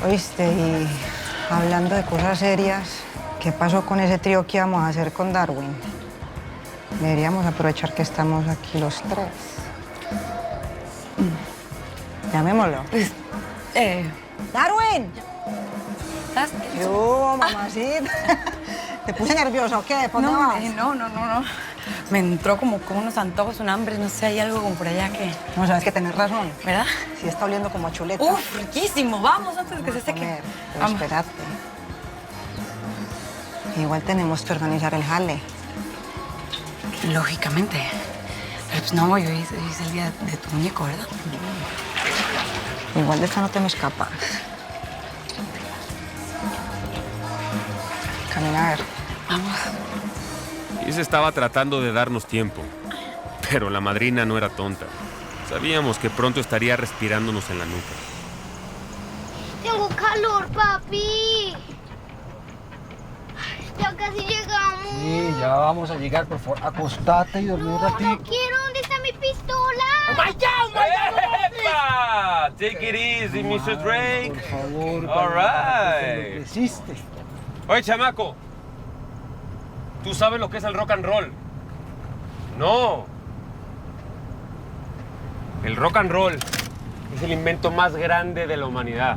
Oíste, y hablando de cosas serias, ¿qué pasó con ese trío que íbamos a hacer con Darwin? Deberíamos aprovechar que estamos aquí los tres. Llamémoslo. Pues, ¡Darwin! ¿Estás? ¿Qué hubo, mamacita? ¿Te puse nerviosa o qué? ¿Por dónde vas? No. Me entró como con unos antojos, un hambre, no sé, hay algo como por allá que... No, sabes que tenés razón. ¿Verdad? Sí, está oliendo como a chuleta. ¡Uf, riquísimo! Vamos antes de que se seque. Pero Vamos. espérate. Igual tenemos que organizar el jale. Lógicamente. Pero pues no, hoy es el día de tu muñeco, ¿verdad? Igual de esta no te me escapas. Caminar. Vamos. Y se estaba tratando de darnos tiempo. Pero la madrina no era tonta. Sabíamos que pronto estaría respirándonos en la nuca. Tengo calor, papi. Ya casi llegamos. Sí, ya vamos a llegar, por favor. Acostate y dormí un No ratito. quiero. ¿Dónde está mi pistola? ¡Epa! Take it easy, Mr. Drake. Por favor, All right. te enloqueciste. Oye, chamaco. ¿Tú sabes lo que es el rock and roll? No. El rock and roll es el invento más grande de la humanidad.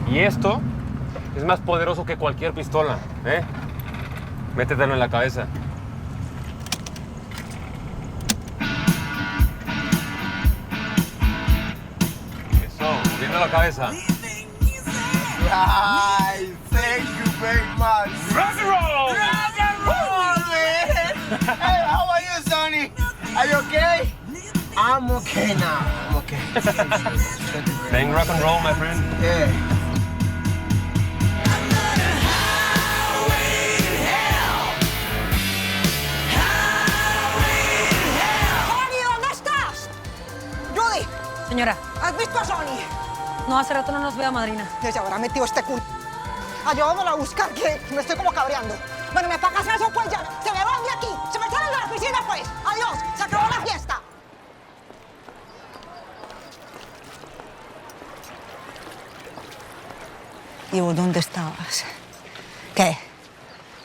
Y esto es más poderoso que cualquier pistola, ¿eh? Métetelo en la cabeza. Eso, moviendo la cabeza. Ay, thank you very much. ¡Rock and roll! Rock and roll, man! Hey, how are you, Sonny? Are you okay? I'm okay now. I'm okay. Playing rock and roll, my friend. Yeah. ¡Sony, ¿dónde estás? Judy, Señora, ¿has visto a Sony? no, hace rato no nos veo, madrina. Ya se habrá metido este culo. Ayúdamelo a buscar, que me estoy como cabreando. Bueno, me pagas eso, pues ya. Se me van de aquí. Se me salen de la piscina, pues. Adiós. Se acabó la fiesta. ¿Y vos dónde estabas? ¿Qué?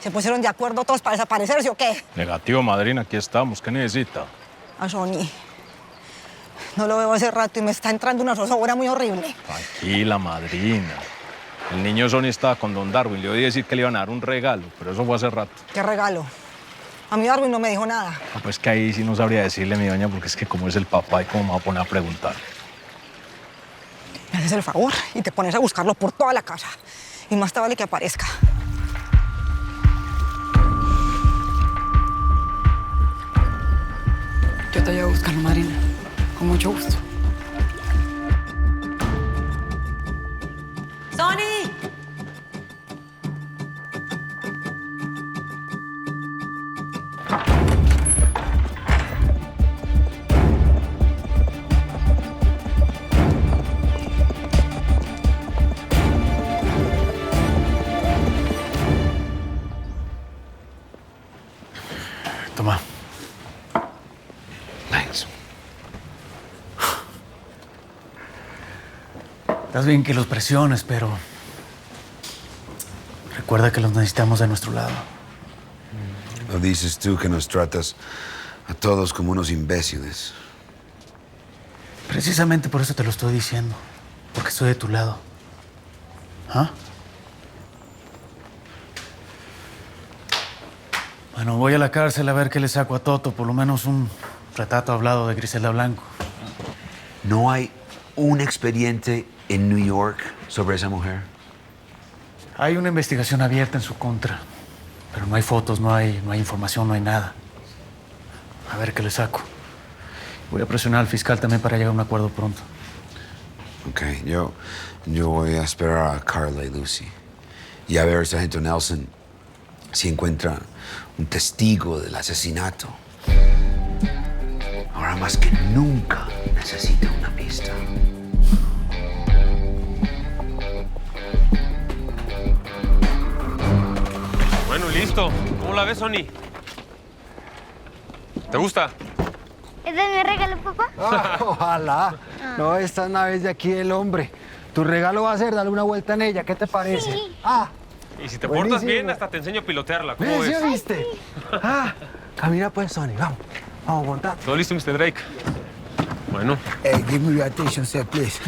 ¿Se pusieron de acuerdo todos para desaparecerse o qué? Negativo, madrina, aquí estamos. ¿Qué necesita? A Sony. No lo veo hace rato y me está entrando una zozobra muy horrible. Tranquila, madrina. El niño Sony estaba con don Darwin. Le oí decir que le iban a dar un regalo, pero eso fue hace rato. ¿Qué regalo? A mí Darwin no me dijo nada. Ah, pues que ahí sí no sabría decirle, mi doña, porque es que como es el papá y cómo me va a poner a preguntar. Me haces el favor y te pones a buscarlo por toda la casa. Y más te vale que aparezca. Yo te llevo a buscarlo, madrina. Con mucho gusto. ¡Sony! Toma. Thanks. Estás bien que los presiones, pero recuerda que los necesitamos de nuestro lado. Lo dices tú que nos tratas a todos como unos imbéciles. Precisamente por eso te lo estoy diciendo. Porque estoy de tu lado. ¿Ah? Bueno, voy a la cárcel a ver qué le saco a Toto. Por lo menos un retrato hablado de Griselda Blanco. ¿No hay un expediente en New York sobre esa mujer? Hay una investigación abierta en su contra. Pero no hay fotos, no hay información, no hay nada. A ver qué le saco. Voy a presionar al fiscal también para llegar a un acuerdo pronto. Ok, yo voy a esperar a Carla y Lucy. Y a ver, sargento Nelson, si encuentra un testigo del asesinato. Ahora más que nunca necesita una pista. Bueno, listo. ¿Cómo la ves, Sony? ¿Te gusta? ¿Ese es mi regalo, papá? Ojalá. No, esta nave es de aquí del hombre. Tu regalo va a ser darle una vuelta en ella. ¿Qué te parece? Sí. Ah, Y si te buenísimo. portas bien, hasta te enseño a pilotearla. ¿Cómo ¿sí ves? viste? Ah, camina pues, Sonny. Vamos. Vamos a montar. ¿Todo listo, Mr. Drake? Bueno, Hey, give me your attention, sir, please.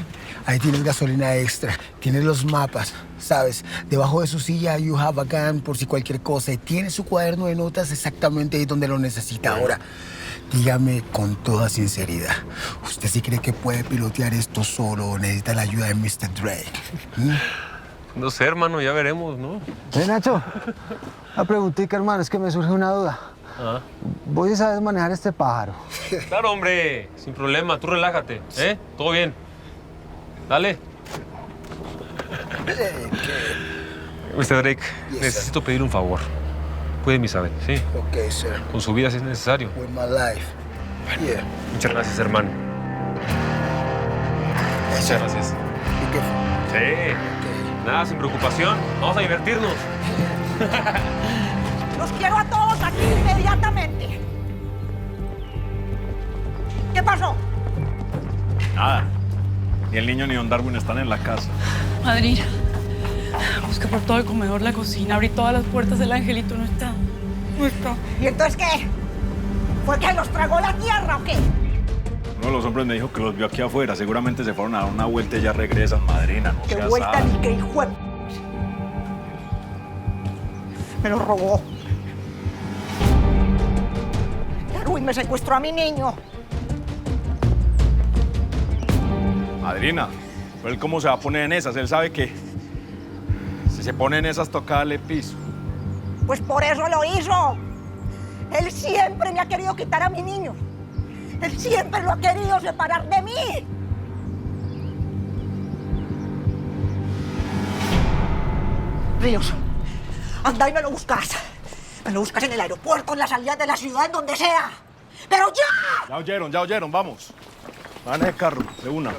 Ahí tienes gasolina extra, tienes los mapas, ¿sabes? Debajo de su silla you have a gun por si cualquier cosa y tiene su cuaderno de notas exactamente ahí donde lo necesita. Ahora, dígame con toda sinceridad, ¿usted sí cree que puede pilotear esto solo o necesita la ayuda de Mr. Drake? no sé, hermano, ya veremos, ¿no? Nacho, una preguntita, hermano, es que me surge una duda. Ah. ¿Vos sí sabes manejar este pájaro? Claro, hombre, sin problema, tú relájate, ¿eh? Todo bien. Dale. Mr. Drake, Yes, necesito pedir un favor. Puede mi saber, ¿sí? Ok, sir. Con su vida si es necesario. With my life. Yeah. Muchas gracias, hermano. Muchas gracias. Be careful. Sí. Nada, sin preocupación. Vamos a divertirnos. Los quiero a todos aquí inmediatamente. ¿Qué pasó? Nada. Ni el niño ni don Darwin están en la casa. Madrina, busca por todo el comedor, la cocina, abrí todas las puertas, el angelito no está. No está. ¿Y entonces qué? ¿Fue que los tragó la tierra o qué? Uno de los hombres me dijo que los vio aquí afuera. Seguramente se fueron a dar una vuelta y ya regresan, madrina. No ¿Qué seas vuelta sad. ni qué hijo de... Me lo robó. Darwin me secuestró a mi niño. Madrina, pero él cómo se va a poner en esas. Él sabe que si se pone en esas toca darle piso. Pues por eso lo hizo. Él siempre me ha querido quitar a mi niño. Él siempre lo ha querido separar de mí. Ríos, anda y me lo buscas. Me lo buscas en el aeropuerto, en la salida de la ciudad, en donde sea. ¡Pero ya! Ya oyeron, vamos. Van en el carro, de una.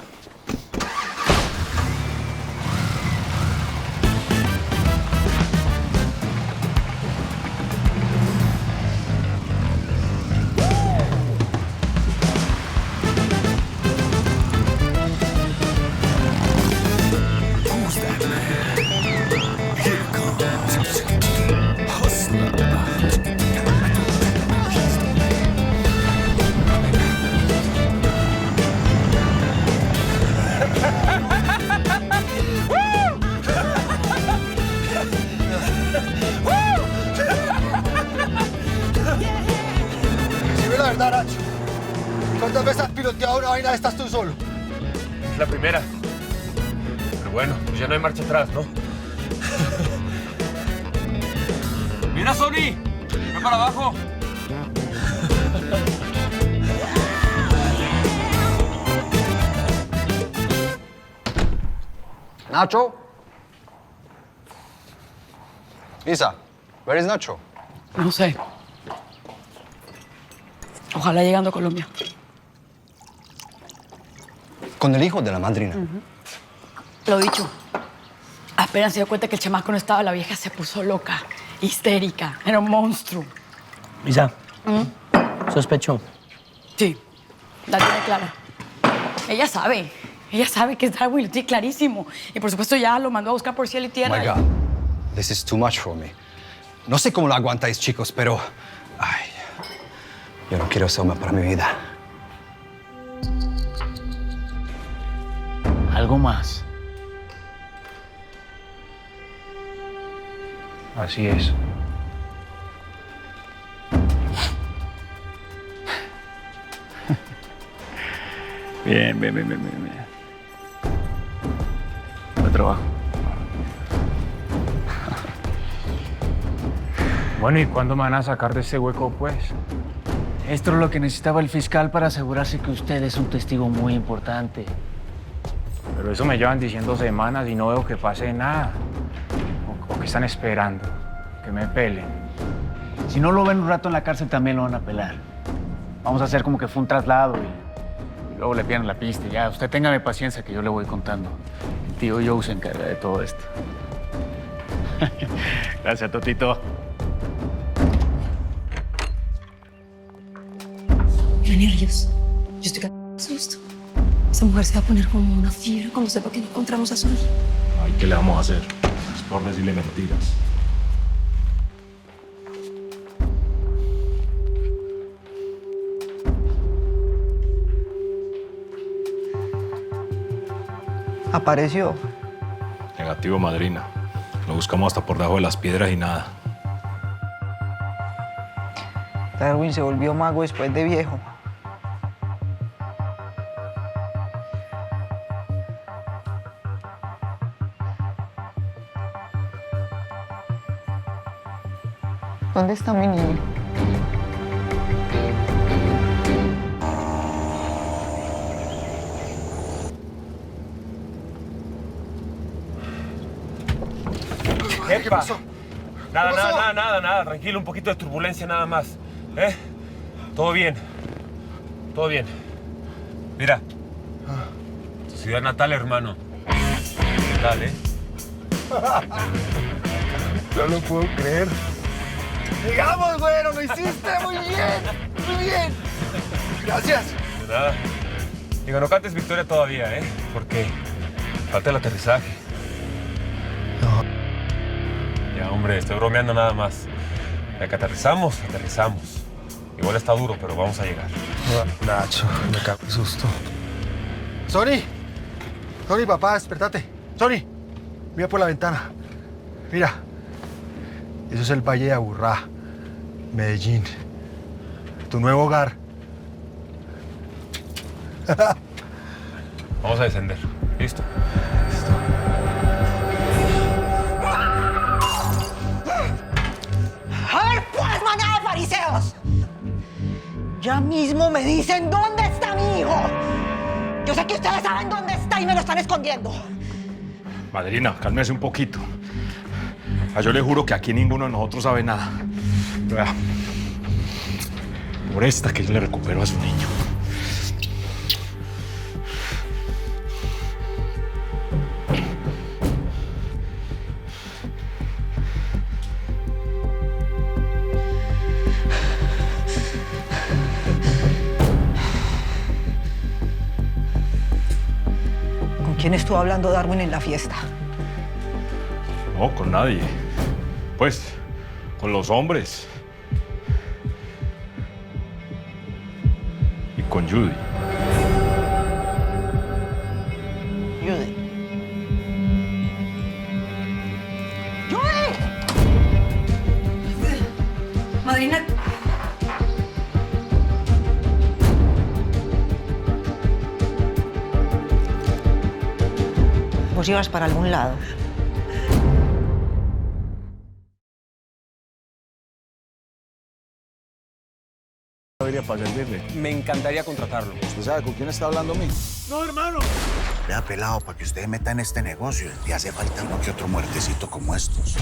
Dime la verdad, Nacho. ¿Cuántas veces has piloteado una vaina de estas tú solo? Es la primera. Pero bueno, pues ya no hay marcha atrás, ¿no? ¡Mira, Sony! ¡Ven para abajo! Nacho? Isa, where is Nacho? No sé. Ojalá llegando a Colombia. Con el hijo de la madrina. Lo dicho. Apenas se dio cuenta que el chamaco no estaba, la vieja se puso loca, histérica. Era un monstruo. Isa, sospechó. Sí, la tiene clara. Ella sabe que es Darwin, lo tiene clarísimo. Y por supuesto ya lo mandó a buscar por cielo y Oh tierra. my God, this is too much for me. No sé cómo lo aguantáis, chicos, pero... Ay, yo no quiero ese hombre para mi vida. Algo más. Así es. Bien. Buen trabajo. Bueno, ¿y cuándo me van a sacar de este hueco, pues? Esto es lo que necesitaba el fiscal para asegurarse que usted es un testigo muy importante. Pero eso me llevan diciendo semanas y no veo que pase nada. O que están esperando, que me pelen. Si no lo ven un rato en la cárcel, también lo van a pelar. Vamos a hacer como que fue un traslado y luego le pierden la pista. Ya, usted téngame paciencia que yo le voy contando. El tío Joe se encarga de todo esto. Gracias, Totito. Qué nervios. Yo estoy cagada de susto. Esa Esta mujer se va a poner como una fiebre cuando sepa que no encontramos a Sony. Ay, ¿qué le vamos a hacer? Es por decirle mentiras. Apareció. Negativo, madrina. Lo buscamos hasta por debajo de las piedras y nada. Darwin se volvió mago después de viejo. ¿Dónde está mi niño? ¿Qué pasó? Nada. Tranquilo, un poquito de turbulencia nada más. Todo bien. Todo bien. Mira. Tu ciudad natal, hermano. ¿Qué tal, No lo puedo creer. Digamos, güero, lo hiciste muy bien. Muy bien. Gracias. De nada. Digo, no cantes victoria todavía, porque falta el aterrizaje. Ya, hombre, estoy bromeando nada más. Ya que aterrizamos. Igual está duro, pero vamos a llegar. Nacho, me cago en susto. Sony, papá, despertate. Sony, mira por la ventana. Mira, eso es el Valle de Aburrá, Medellín. Tu nuevo hogar. Vamos a descender. ¿Listo? A ver, pues, manada de fariseos. Ya mismo me dicen dónde está mi hijo. Yo sé que ustedes saben dónde está y me lo están escondiendo. Madrina, cálmese un poquito. Yo le juro que aquí ninguno de nosotros sabe nada. Vea, por esta que yo le recupero a su niño. ¿Con quién estuvo hablando Darwin en la fiesta? No, con nadie. Pues, con los hombres. Y con Judy. Judy. ¡Judy! Madrina. Vos ibas para algún lado. Para servirle. Me encantaría contratarlo. ¿Usted sabe con quién está hablando, mí? No, hermano. Vea, pelado, para que usted meta en este negocio, le hace falta uno que otro muertecito como estos.